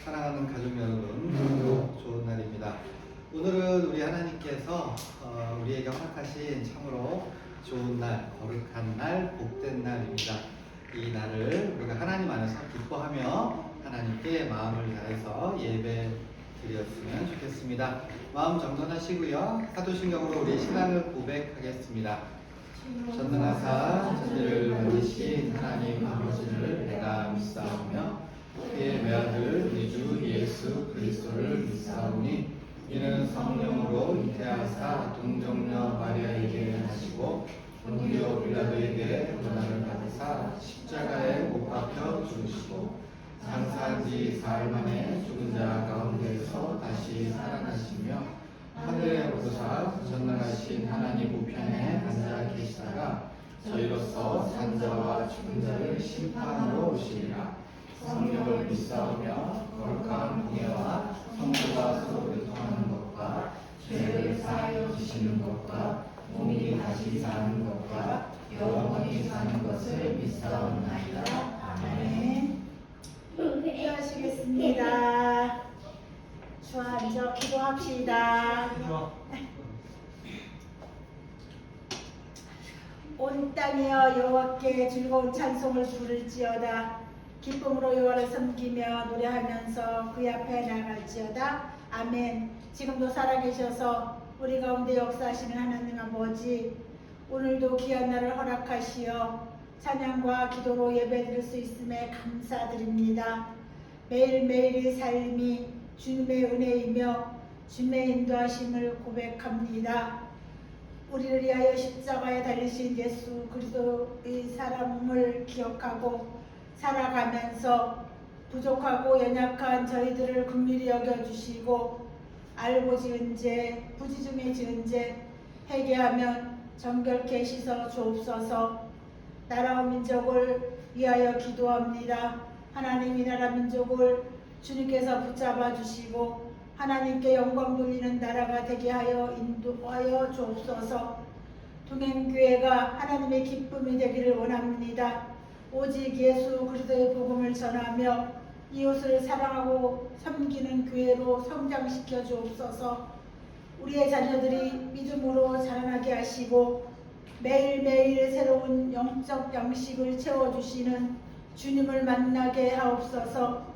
사랑하는 가족 여러분, 좋은 날입니다. 오늘은 우리 하나님께서 우리에게 허락하신 참으로 좋은 날, 거룩한 날, 복된 날입니다. 이 날을 우리가 하나님 안에서 기뻐하며 하나님께 마음을 다해서 예배 드렸으면 좋겠습니다. 마음 정돈하시고요. 사도신경으로 우리 신앙을 고백하겠습니다. 전능하사 천지를 만드신 하나님 아버지를 내가 믿사오며 그의 외아들 우리 주 예수 그리스도를 믿사오니 이는 성령으로 잉태하사 동정녀 마리아에게 하시고 본디오 빌라도에게 고난을 받으사 십자가에 못 박혀 죽으시고 장사한 지 사흘 만에 죽은 자 가운데서 다시 살아나시며 하늘에 오르사 전능하신 하나님 우편에 앉아 계시다가 저희로서 산 자와 죽은 자를 심판하러 오시리라. 성령을 믿사오며 거룩한 공예와 성도가 서로 교통하는 것과 죄를 사하여 주시는 것과 몸이 다시 사는 것과 영원히 사는 것을 믿사옵나이다. 아멘. 기도하시겠습니다. 주와 앉아 기도합시다. 온 땅이여 여호와께 즐거운 찬송을 부를지어다. 기쁨으로 여호와를 섬기며 노래하면서 그의 앞에 나갈지어다. 아멘. 지금도 살아계셔서 우리 가운데 역사하시는 하나님 아버지, 오늘도 귀한 날을 허락하시어 찬양과 기도로 예배드릴 수 있음에 감사드립니다. 매일매일의 삶이 주님의 은혜이며 주님의 인도하심을 고백합니다. 우리를 위하여 십자가에 달리신 예수 그리스도의 사랑을 기억하고 살아가면서 부족하고 연약한 저희들을 긍휼히 여겨주시고 알고 지은 죄, 부지 중에 지은 죄 회개하면 정결케 씻어 주옵소서. 나라와 민족을 위하여 기도합니다. 하나님 이 나라 민족을 주님께서 붙잡아 주시고 하나님께 영광 돌리는 나라가 되게 하여 인도하여 주옵소서. 동행교회가 하나님의 기쁨이 되기를 원합니다. 오직 예수 그리스도의 복음을 전하며 이웃을 사랑하고 섬기는 교회로 성장시켜 주옵소서. 우리의 자녀들이 믿음으로 자라나게 하시고 매일매일 새로운 영적 양식을 채워주시는 주님을 만나게 하옵소서.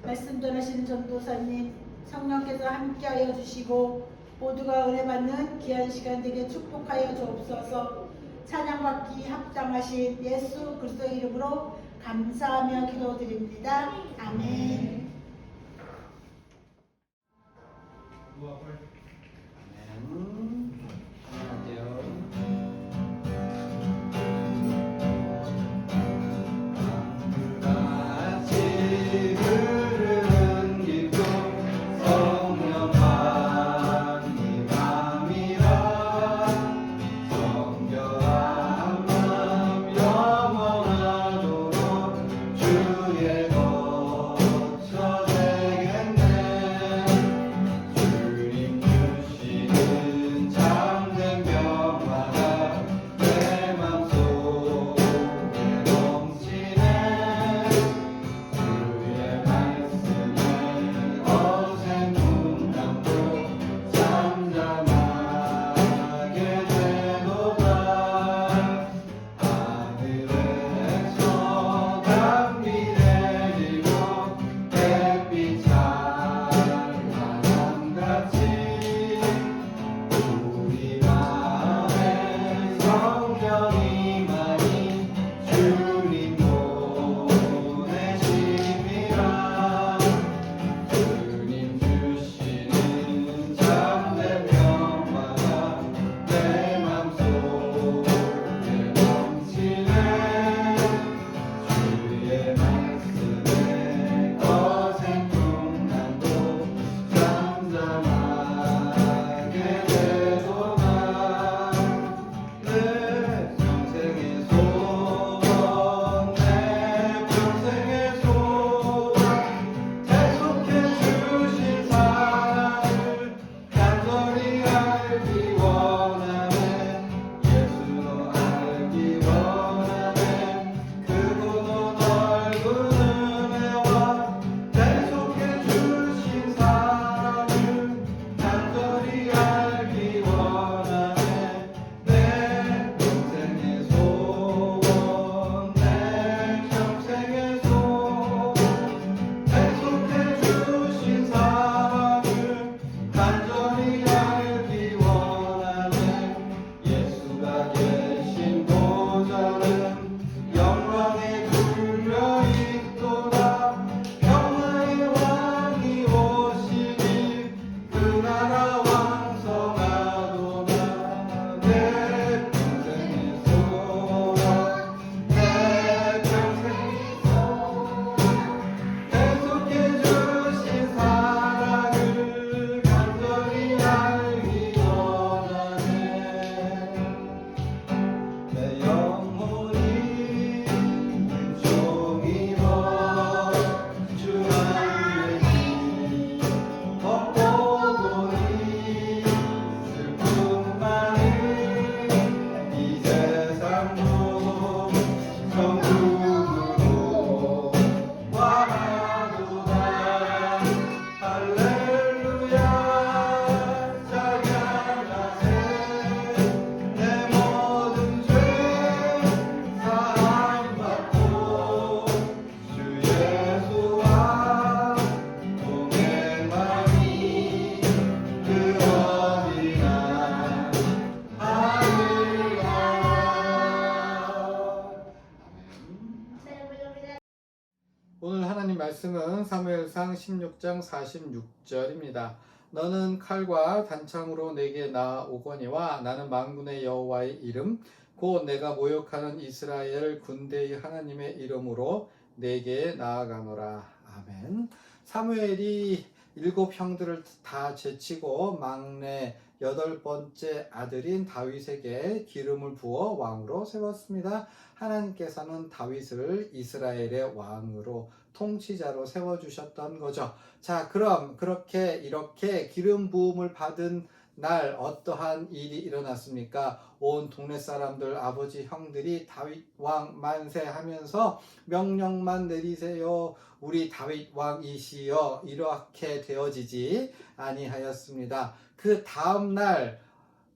말씀 전하시는 전도사님 성령께서 함께하여 주시고 모두가 은혜 받는 귀한 시간 되게 축복하여 주옵소서. 찬양받기 합당하신 예수 그리스도의 이름으로 감사하며 기도드립니다. 아멘. 주님 주시는 간절히 알기 원하네. 내 평생의 소원, 내 평생의 소원, 약속해 주신 사랑을 간절히 알기 원하네. 예수가 계신 보좌는 영광에 둘려 있도다. 평화의 왕이 오시니 그 나라 왕성하도다. 내 평생의 소원, 내 평생의 소원, 약속해 주신 사랑을 간절히 알기 원하네. 내 영혼이 종이워 주 안에 겉보고니 슬픔만을 이 세상도 천국으로 와하도다. 할렐루야 찬양하세. 내 모든 죄 사함받고 주 예수와 동행하니 그 어디나 하늘 나라. 오늘 하나님 말씀은 사무엘상 16장 46절입니다. 너는 칼과 단창으로 내게 나오거니와 나는 만군의 여호와의 이름 곧 내가 모욕하는 이스라엘 군대의 하나님의 이름으로 내게 나아가노라. 아멘. 사무엘이 7 형들을 다 제치고 막내 8번째 아들인 다윗에게 기름을 부어 왕으로 세웠습니다. 하나님께서는 다윗을 이스라엘의 왕으로 통치자로 세워주셨던 거죠. 자, 그럼 이렇게 기름 부음을 받은 날 어떠한 일이 일어났습니까? 온 동네 사람들, 아버지, 형들이 다윗 왕 만세하면서 명령만 내리세요. 우리 다윗 왕이시여. 이렇게 되어지지 아니하였습니다. 그 다음 날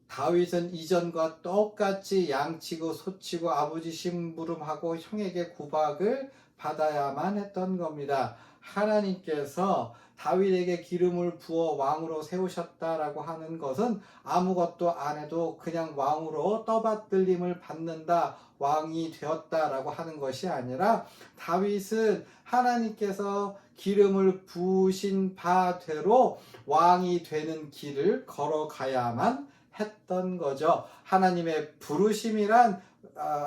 다윗은 이전과 똑같이 양치고 소치고 아버지 심부름하고 형에게 구박을 받아야만 했던 겁니다. 하나님께서 다윗에게 기름을 부어 왕으로 세우셨다라고 하는 것은 아무것도 안 해도 그냥 왕으로 떠받들림을 받는다, 왕이 되었다라고 하는 것이 아니라 다윗은 하나님께서 기름을 부으신 바대로 왕이 되는 길을 걸어가야만 했던 거죠. 하나님의 부르심이란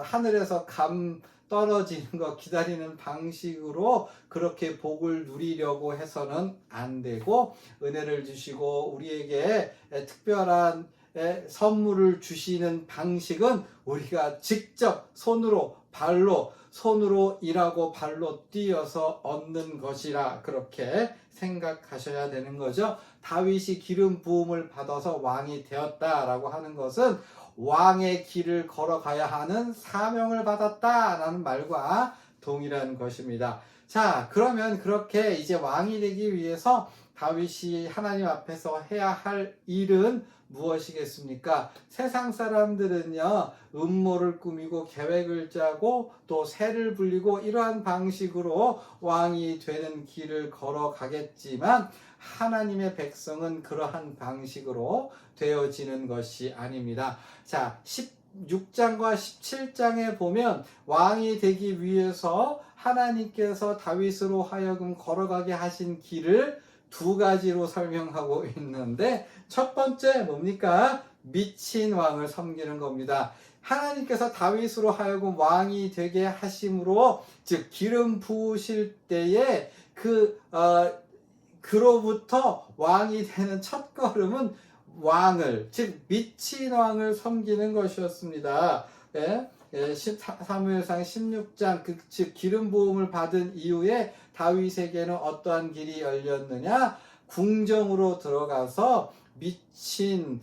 하늘에서 감 떨어지는 거 기다리는 방식으로 그렇게 복을 누리려고 해서는 안 되고, 은혜를 주시고 우리에게 특별한 선물을 주시는 방식은 우리가 직접 손으로 일하고 발로 뛰어서 얻는 것이라 그렇게 생각하셔야 되는 거죠. 다윗이 기름 부음을 받아서 왕이 되었다라고 하는 것은 왕의 길을 걸어가야 하는 사명을 받았다라는 말과 동일한 것입니다. 자, 그러면 그렇게 이제 왕이 되기 위해서 다윗이 하나님 앞에서 해야 할 일은 무엇이겠습니까? 세상 사람들은요, 음모를 꾸미고 계획을 짜고 또 새를 불리고 이러한 방식으로 왕이 되는 길을 걸어가겠지만 하나님의 백성은 그러한 방식으로 되어지는 것이 아닙니다. 자, 16장과 17장에 보면 왕이 되기 위해서 하나님께서 다윗으로 하여금 걸어가게 하신 길을 2가지로 설명하고 있는데, 첫 번째 뭡니까? 미친 왕을 섬기는 겁니다. 하나님께서 다윗으로 하여금 왕이 되게 하심으로, 즉 기름 부으실 때에 그로부터 왕이 되는 첫 걸음은 왕을, 즉 미친 왕을 섬기는 것이었습니다. 사무엘상 16장 즉 기름 부음을 받은 이후에 다윗에게는 어떠한 길이 열렸느냐? 궁정으로 들어가서 미친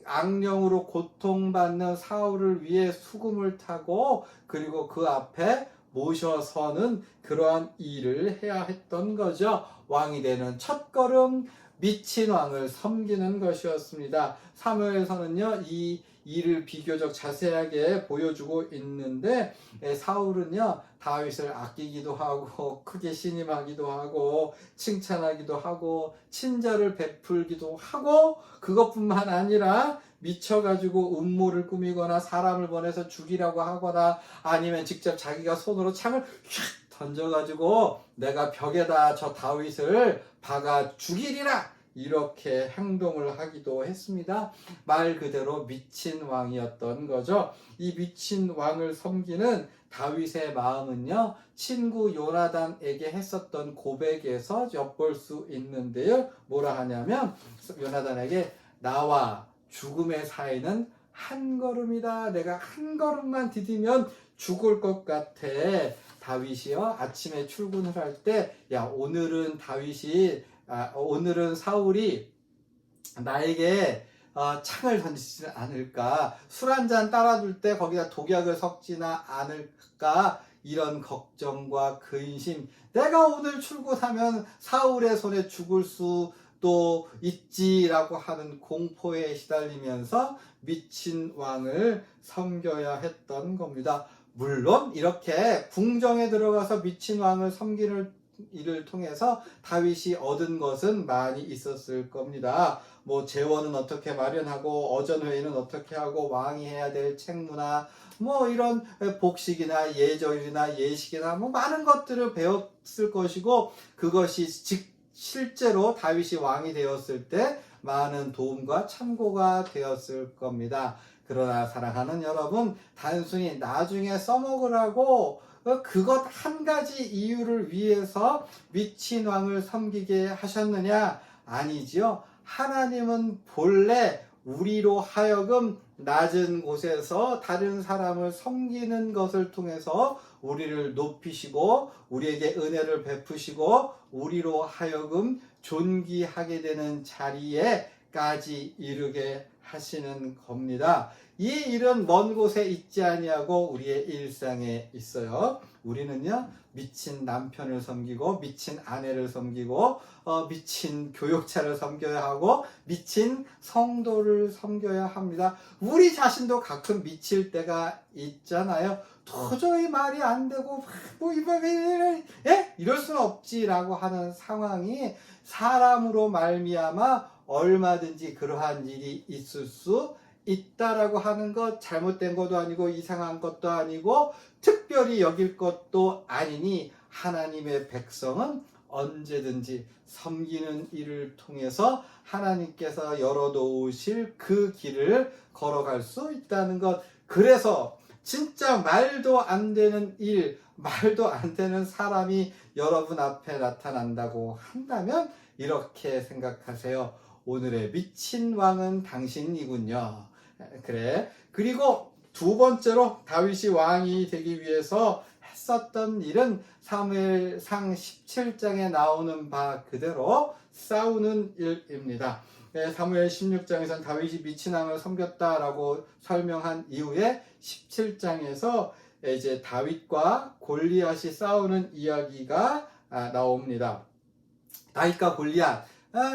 악령으로 고통받는 사울을 위해 수금을 타고 그리고 그 앞에 모셔서는 그러한 일을 해야 했던 거죠. 왕이 되는 첫걸음 미친 왕을 섬기는 것이었습니다. 사무엘서는요, 이 일을 비교적 자세하게 보여주고 있는데 사울은요, 다윗을 아끼기도 하고 크게 신임하기도 하고 칭찬하기도 하고 친절을 베풀기도 하고 그것뿐만 아니라 미쳐가지고 음모를 꾸미거나 사람을 보내서 죽이라고 하거나 아니면 직접 자기가 손으로 창을 휙 던져가지고 내가 벽에다 저 다윗을 박아 죽이리라 이렇게 행동을 하기도 했습니다. 말 그대로 미친 왕이었던 거죠. 이 미친 왕을 섬기는 다윗의 마음은요, 친구 요나단에게 했었던 고백에서 엿볼 수 있는데요. 뭐라 하냐면 요나단에게 나와 죽음의 사이는 한 걸음이다. 내가 한 걸음만 디디면 죽을 것 같아. 다윗이요, 아침에 출근을 할 때 야, 오늘은 사울이 나에게 창을 던지지는 않을까, 술 한잔 따라줄 때 거기다 독약을 섞지나 않을까, 이런 걱정과 근심, 내가 오늘 출근하면 사울의 손에 죽을 수도 있지라고 하는 공포에 시달리면서 미친 왕을 섬겨야 했던 겁니다. 물론 이렇게 궁정에 들어가서 미친 왕을 섬기는 이를 통해서 다윗이 얻은 것은 많이 있었을 겁니다. 뭐 재원은 어떻게 마련하고 어전회의는 어떻게 하고 왕이 해야 될 책무나 뭐 이런 복식이나 예절이나 예식이나 뭐 많은 것들을 배웠을 것이고, 그것이 실제로 다윗이 왕이 되었을 때 많은 도움과 참고가 되었을 겁니다. 그러나 사랑하는 여러분, 단순히 나중에 써먹으라고 그것 한 가지 이유를 위해서 미친 왕을 섬기게 하셨느냐? 아니지요. 하나님은 본래 우리로 하여금 낮은 곳에서 다른 사람을 섬기는 것을 통해서 우리를 높이시고 우리에게 은혜를 베푸시고 우리로 하여금 존귀하게 되는 자리에까지 이르게 하시는 겁니다. 이 일은 먼 곳에 있지 아니하고 우리의 일상에 있어요. 우리는요, 미친 남편을 섬기고 미친 아내를 섬기고 미친 교육자를 섬겨야 하고 미친 성도를 섬겨야 합니다. 우리 자신도 가끔 미칠 때가 있잖아요. 도저히 말이 안 되고 뭐 이번에 이럴 수는 없지라고 하는 상황이 사람으로 말미암아 얼마든지 그러한 일이 있을 수 있다라고 하는 것, 잘못된 것도 아니고 이상한 것도 아니고 특별히 여길 것도 아니니 하나님의 백성은 언제든지 섬기는 일을 통해서 하나님께서 열어놓으실 그 길을 걸어갈 수 있다는 것. 그래서 진짜 말도 안 되는 일, 말도 안 되는 사람이 여러분 앞에 나타난다고 한다면 이렇게 생각하세요. 오늘의 미친 왕은 당신이군요. 그래. 그리고 두 번째로 다윗이 왕이 되기 위해서 했었던 일은 사무엘상 17장에 나오는 바 그대로 싸우는 일입니다. 사무엘 16장에서는 다윗이 미친 왕을 섬겼다라고 설명한 이후에 17장에서 이제 다윗과 골리앗이 싸우는 이야기가 나옵니다. 다윗과 골리앗,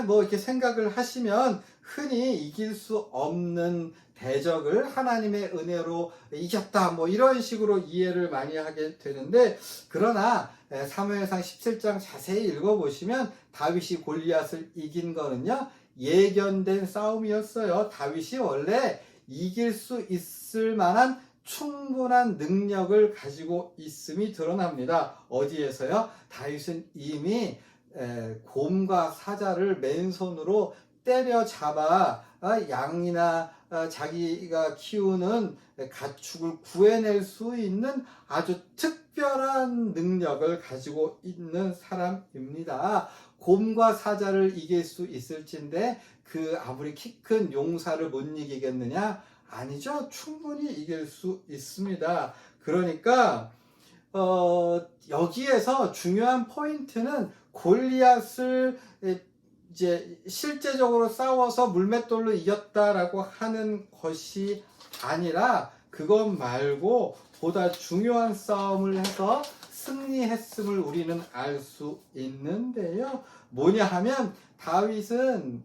뭐 이렇게 생각을 하시면 흔히 이길 수 없는 대적을 하나님의 은혜로 이겼다, 뭐 이런 식으로 이해를 많이 하게 되는데, 그러나 사무엘상 17장 자세히 읽어보시면 다윗이 골리앗을 이긴 거는요, 예견된 싸움이었어요. 다윗이 원래 이길 수 있을 만한 충분한 능력을 가지고 있음이 드러납니다. 어디에서요? 다윗은 이미 곰과 사자를 맨손으로 때려잡아 양이나 자기가 키우는 가축을 구해낼 수 있는 아주 특별한 능력을 가지고 있는 사람입니다. 곰과 사자를 이길 수 있을진데 그 아무리 키 큰 용사를 못 이기겠느냐? 아니죠. 충분히 이길 수 있습니다. 그러니까 여기에서 중요한 포인트는 골리앗을 이제 실제적으로 싸워서 물맷돌로 이겼다라고 하는 것이 아니라 그것 말고 보다 중요한 싸움을 해서 승리했음을 우리는 알 수 있는데요. 뭐냐 하면 다윗은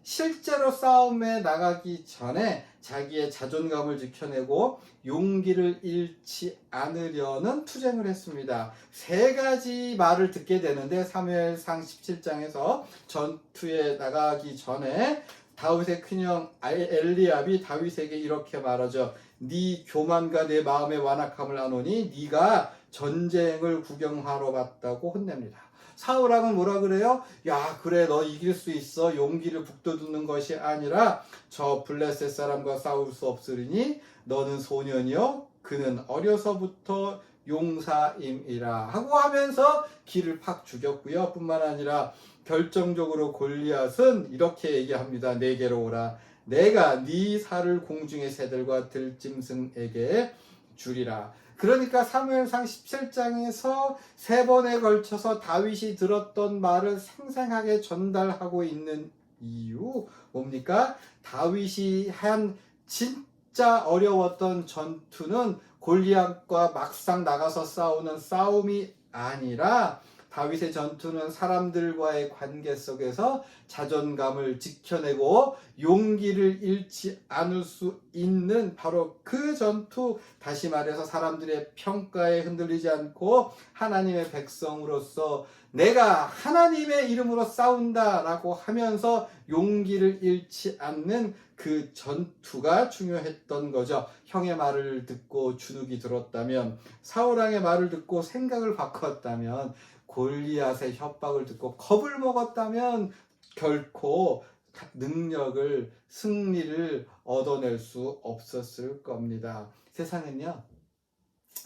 실제로 싸움에 나가기 전에 자기의 자존감을 지켜내고 용기를 잃지 않으려는 투쟁을 했습니다. 세 가지 말을 듣게 되는데 사무엘상 17장에서 전투에 나가기 전에 다윗의 큰형 엘리압이 다윗에게 이렇게 말하죠. 네 교만과 내 마음의 완악함을 아노니 네가 전쟁을 구경하러 갔다고 혼냅니다. 사울왕은 뭐라 그래요? 야, 그래, 너 이길 수 있어. 용기를 북돋우는 것이 아니라 저 블레셋 사람과 싸울 수 없으리니 너는 소년이요 그는 어려서부터 용사임이라 하고 하면서 기를 팍 죽였고요. 뿐만 아니라 결정적으로 골리앗은 이렇게 얘기합니다. 내게로 오라. 내가 네 살을 공중의 새들과 들짐승에게 주리라. 그러니까 사무엘상 17장에서 세 번에 걸쳐서 다윗이 들었던 말을 생생하게 전달하고 있는 이유 뭡니까? 다윗이 한 진짜 어려웠던 전투는 골리앗과 막상 나가서 싸우는 싸움이 아니라 다윗의 전투는 사람들과의 관계 속에서 자존감을 지켜내고 용기를 잃지 않을 수 있는 바로 그 전투, 다시 말해서 사람들의 평가에 흔들리지 않고 하나님의 백성으로서 내가 하나님의 이름으로 싸운다라고 하면서 용기를 잃지 않는 그 전투가 중요했던 거죠. 형의 말을 듣고 주눅이 들었다면, 사울왕의 말을 듣고 생각을 바꿨다면, 골리앗의 협박을 듣고 겁을 먹었다면 결코 능력을, 승리를 얻어낼 수 없었을 겁니다. 세상은요,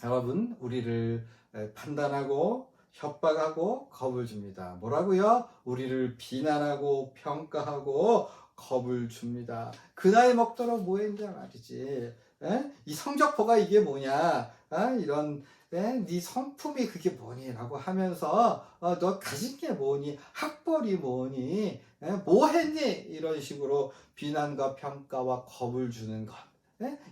여러분, 우리를 판단하고 협박하고 겁을 줍니다. 뭐라고요? 우리를 비난하고 평가하고 겁을 줍니다. 그 나이 먹도록 뭐 했냐 말이지. 이 성적표가 이게 뭐냐? 이런 네 성품이 그게 뭐니? 라고 하면서 너 가진 게 뭐니? 학벌이 뭐니? 뭐 했니? 이런 식으로 비난과 평가와 겁을 주는 것.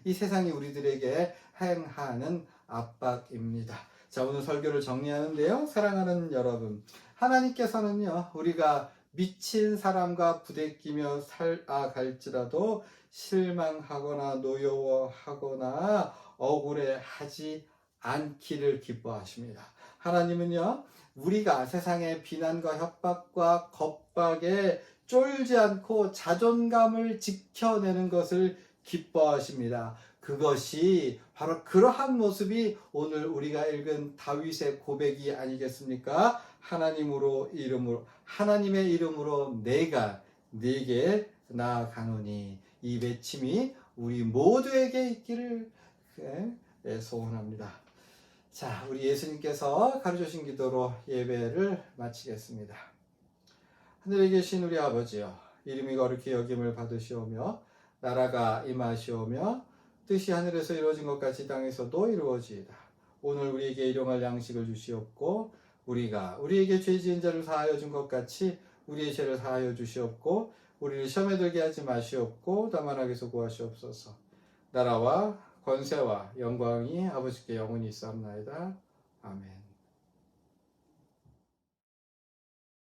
이 세상이 우리들에게 행하는 압박입니다. 자, 오늘 설교를 정리하는데요. 사랑하는 여러분, 하나님께서는요, 우리가 미친 사람과 부대끼며 살아갈지라도 실망하거나 노여워하거나 억울해하지 않기를 기뻐하십니다. 하나님은요, 우리가 세상의 비난과 협박과 겁박에 쫄지 않고 자존감을 지켜내는 것을 기뻐하십니다. 그것이 바로 그러한 모습이 오늘 우리가 읽은 다윗의 고백이 아니겠습니까? 하나님의 이름으로 내가 네게 나아가노니, 이 외침이 우리 모두에게 있기를 소원합니다. 자, 우리 예수님께서 가르쳐주신 기도로 예배를 마치겠습니다. 하늘에 계신 우리 아버지여, 이름이 거룩히 여김을 받으시오며 나라가 임하시오며 뜻이 하늘에서 이루어진 것 같이 땅에서도 이루어지이다. 오늘 우리에게 일용할 양식을 주시옵고 우리가 우리에게 죄 지은 자를 사하여 준 것 같이 우리의 죄를 사하여 주시옵고 우리를 시험에 들게 하지 마시옵고 다만 악에서 구하시옵소서. 나라와 권세와 영광이 아버지께 영원히 있사옵나이다. 아멘.